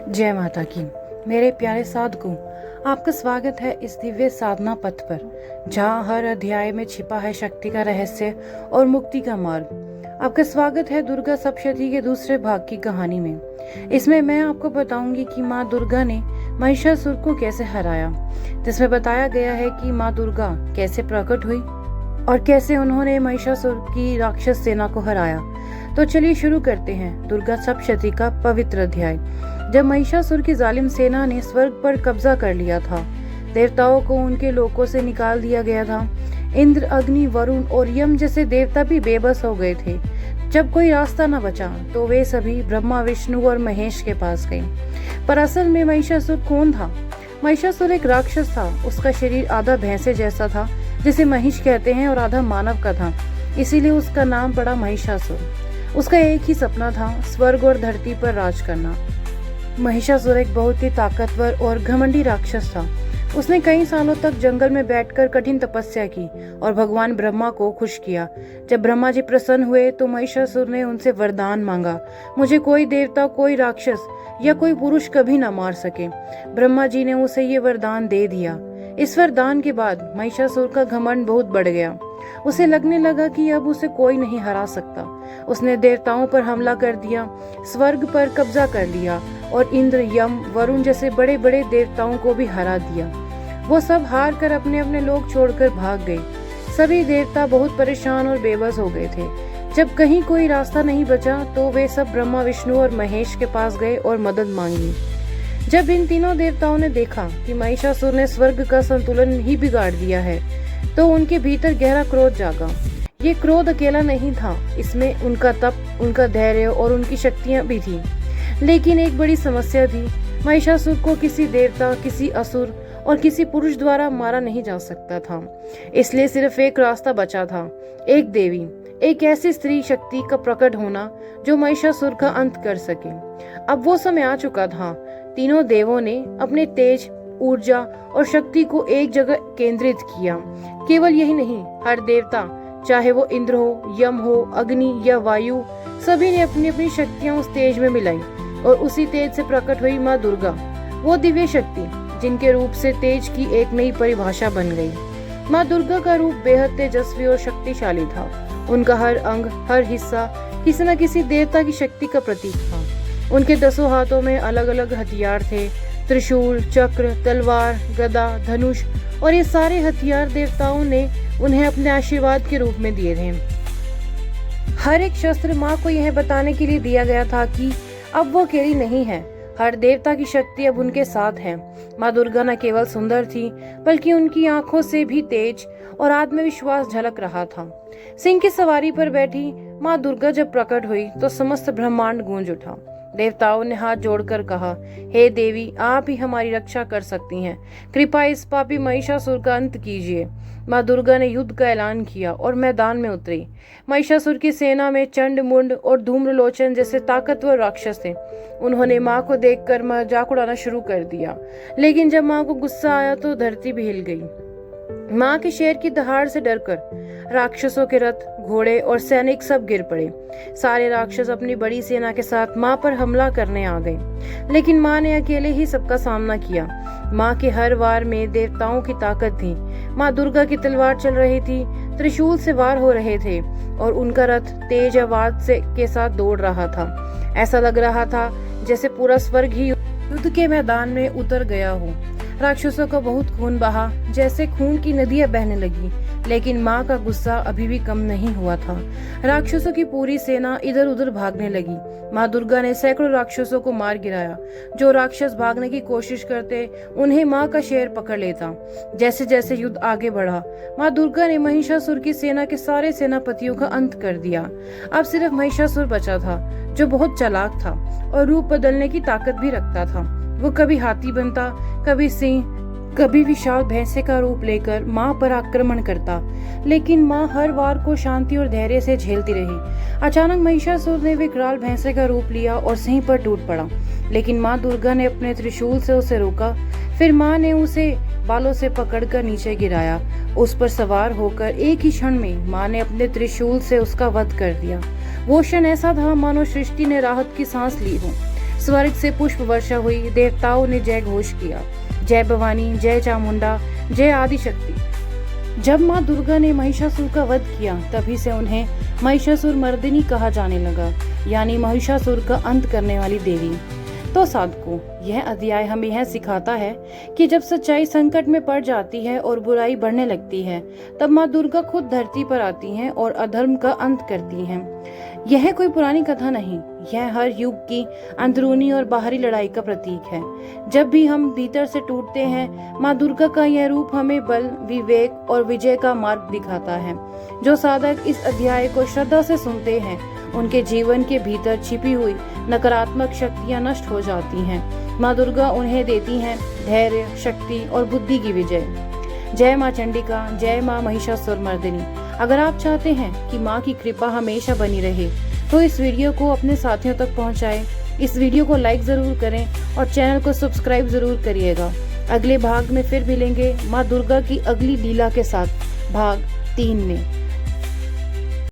जय माता की। मेरे प्यारे साधकों, आपका स्वागत है इस दिव्य साधना पथ पर, जहाँ हर अध्याय में छिपा है शक्ति का रहस्य और मुक्ति का मार्ग। आपका स्वागत है दुर्गा सप्तशती के दूसरे भाग की कहानी में। इसमें मैं आपको बताऊंगी कि माँ दुर्गा ने महिषासुर को कैसे हराया, जिसमें बताया गया है कि माँ दुर्गा कैसे प्रकट हुई और कैसे उन्होंने महिषासुर की राक्षस सेना को हराया। तो चलिए शुरू करते हैं दुर्गा सप्तशती का पवित्र अध्याय। जब महिषासुर की जालिम सेना ने स्वर्ग पर कब्जा कर लिया था, देवताओं को उनके लोकों से निकाल दिया गया था। इंद्र, अग्नि, वरुण और यम जैसे देवता भी बेबस हो गए थे। जब कोई रास्ता न बचा तो वे सभी ब्रह्मा, विष्णु और महेश के पास गए। पर असल में महिषासुर कौन था? महिषासुर एक राक्षस था। उसका शरीर आधा भैंसे जैसा था, जिसे महिष कहते हैं, और आधा मानव का था, इसीलिए उसका नाम पड़ा महिषासुर। उसका एक ही सपना था, स्वर्ग और धरती पर राज करना। महिषासुर एक बहुत ही ताकतवर और घमंडी राक्षस था। उसने कई सालों तक जंगल में बैठकर कठिन तपस्या की और भगवान ब्रह्मा को खुश किया। जब ब्रह्मा जी प्रसन्न हुए तो महिषासुर ने उनसे वरदान मांगा, मुझे कोई देवता, कोई राक्षस या कोई पुरुष कभी न मार सके। ब्रह्मा जी ने उसे ये वरदान दे दिया। इस वरदान के बाद महिषासुर का घमंड बहुत बढ़ गया। उसे लगने लगा कि अब उसे कोई नहीं हरा सकता। उसने देवताओं पर हमला कर दिया, स्वर्ग पर कब्जा कर लिया और इंद्र, यम, वरुण जैसे बड़े बड़े देवताओं को भी हरा दिया। वो सब हार कर अपने अपने लोक छोड़कर भाग गए। सभी देवता बहुत परेशान और बेबस हो गए थे। जब कहीं कोई रास्ता नहीं बचा तो वे सब ब्रह्मा, विष्णु और महेश के पास गए और मदद मांगी। जब इन तीनों देवताओं ने देखा कि महिषासुर ने स्वर्ग का संतुलन ही बिगाड़ दिया है, तो उनके भीतर गहरा क्रोध जागा। ये क्रोध अकेला नहीं था, इसमें उनका तप, उनका धैर्य और उनकी शक्तियां भी थी। लेकिन एक बड़ी समस्या थी, महिषासुर को किसी देवता, किसी असुर और किसी पुरुष द्वारा मारा नहीं जा सकता था। इसलिए सिर्फ एक रास्ता बचा था, एक देवी, एक ऐसी स्त्री शक्ति का प्रकट होना जो महिषासुर का अंत कर सके। अब वो समय आ चुका था। तीनों देवों ने अपने तेज, ऊर्जा और शक्ति को एक जगह केंद्रित किया। केवल यही नहीं, हर देवता, चाहे वो इंद्र हो, यम हो, अग्नि या वायु, सभी ने अपनी अपनी शक्तियां उस तेज में मिलाई और उसी तेज से प्रकट हुई माँ दुर्गा, वो दिव्य शक्ति जिनके रूप से तेज की एक नई परिभाषा बन गई। माँ दुर्गा का रूप बेहद तेजस्वी और शक्तिशाली था। उनका हर अंग, हर हिस्सा किसी न किसी देवता की शक्ति का प्रतीक था। उनके 10 हाथों में अलग अलग हथियार थे, त्रिशूल, चक्र, तलवार, गदा, धनुष, और ये सारे हथियार देवताओं ने उन्हें अपने आशीर्वाद के रूप में दिए थे। हर एक शस्त्र माँ को यह बताने के लिए दिया गया था कि अब वो अकेली नहीं है, हर देवता की शक्ति अब उनके साथ है। माँ दुर्गा न केवल सुंदर थी, बल्कि उनकी आंखों से भी तेज और आत्मविश्वास झलक रहा था। सिंह की सवारी पर बैठी माँ दुर्गा जब प्रकट हुई तो समस्त ब्रह्मांड गूंज उठा। देवताओं ने हाथ जोड़कर कहा, हे देवी, आप ही हमारी रक्षा कर सकती हैं। कृपा इस पापी महिषासुर का अंत कीजिए। माँ दुर्गा ने युद्ध का ऐलान किया और मैदान में उतरी। महिषासुर की सेना में चंड, मुंड और धूम्रलोचन जैसे ताकतवर राक्षस थे। उन्होंने माँ को देखकर मजाक उड़ाना शुरू कर दिया। लेकिन जब माँ को गुस्सा आया तो धरती भी हिल गई। माँ के शेर की दहाड़ से डरकर राक्षसों के रथ, घोड़े और सैनिक सब गिर पड़े। सारे राक्षस अपनी बड़ी सेना के साथ माँ पर हमला करने आ गए, लेकिन माँ ने अकेले ही सबका सामना किया। माँ के हर वार में देवताओं की ताकत थी। माँ दुर्गा की तलवार चल रही थी, त्रिशूल से वार हो रहे थे और उनका रथ तेज आवाज के साथ दौड़ रहा था। ऐसा लग रहा था जैसे पूरा स्वर्ग ही युद्ध के मैदान में उतर गया हो। राक्षसों का बहुत खून बहा, जैसे खून की नदियां बहने लगी। लेकिन माँ का गुस्सा अभी भी कम नहीं हुआ था। राक्षसों की पूरी सेना इधर उधर भागने लगी। माँ दुर्गा ने सैकड़ों राक्षसों को मार गिराया। जो राक्षस भागने की कोशिश करते, उन्हें माँ का शेर पकड़ लेता। जैसे जैसे युद्ध आगे बढ़ा, माँ दुर्गा ने महिषासुर की सेना के सारे सेनापतियों का अंत कर दिया। अब सिर्फ महिषासुर बचा था, जो बहुत चालाक था और रूप बदलने की ताकत भी रखता था। वो कभी हाथी बनता, कभी सिंह, कभी विशाल भैंसे का रूप लेकर माँ पर आक्रमण करता। लेकिन माँ हर वार को शांति और धैर्य से झेलती रही। अचानक महिषासुर ने विकराल भैंसे का रूप लिया और सिंह पर टूट पड़ा। लेकिन माँ दुर्गा ने अपने त्रिशूल से उसे रोका। फिर माँ ने उसे बालों से पकड़कर नीचे गिराया। उस पर सवार होकर एक ही क्षण में माँ ने अपने त्रिशूल से उसका वध कर दिया। वो क्षण ऐसा था मानो सृष्टि ने राहत की सांस ली हो। स्वर्ग से पुष्प वर्षा हुई, देवताओं ने जय घोष किया, जय भवानी, जय चामुंडा, जय आदिशक्ति। जब माँ दुर्गा ने महिषासुर का वध किया, तभी से उन्हें महिषासुर मर्दिनी कहा जाने लगा, यानी महिषासुर का अंत करने वाली देवी। तो साधकों, यह अध्याय हमें यह सिखाता है कि जब सच्चाई संकट में पड़ जाती है और बुराई बढ़ने लगती है, तब माँ दुर्गा खुद धरती पर आती हैं और अधर्म का अंत करती हैं। यह कोई पुरानी कथा नहीं, यह हर युग की अंदरूनी और बाहरी लड़ाई का प्रतीक है। जब भी हम भीतर से टूटते हैं, माँ दुर्गा का यह रूप हमें बल, विवेक और विजय का मार्ग दिखाता है। जो साधक इस अध्याय को श्रद्धा से सुनते हैं, उनके जीवन के भीतर छिपी हुई नकारात्मक शक्तियां नष्ट हो जाती हैं। माँ दुर्गा उन्हें देती हैं धैर्य, शक्ति और बुद्धि की विजय। जय माँ चंडिका, जय माँ महिषासुर मर्दिनी। अगर आप चाहते हैं कि माँ की कृपा हमेशा बनी रहे, तो इस वीडियो को अपने साथियों तक पहुँचाएं। इस वीडियो को लाइक जरूर करें और चैनल को सब्सक्राइब जरूर करिएगा। अगले भाग में फिर मिलेंगे माँ दुर्गा की अगली लीला के साथ, भाग 3 में।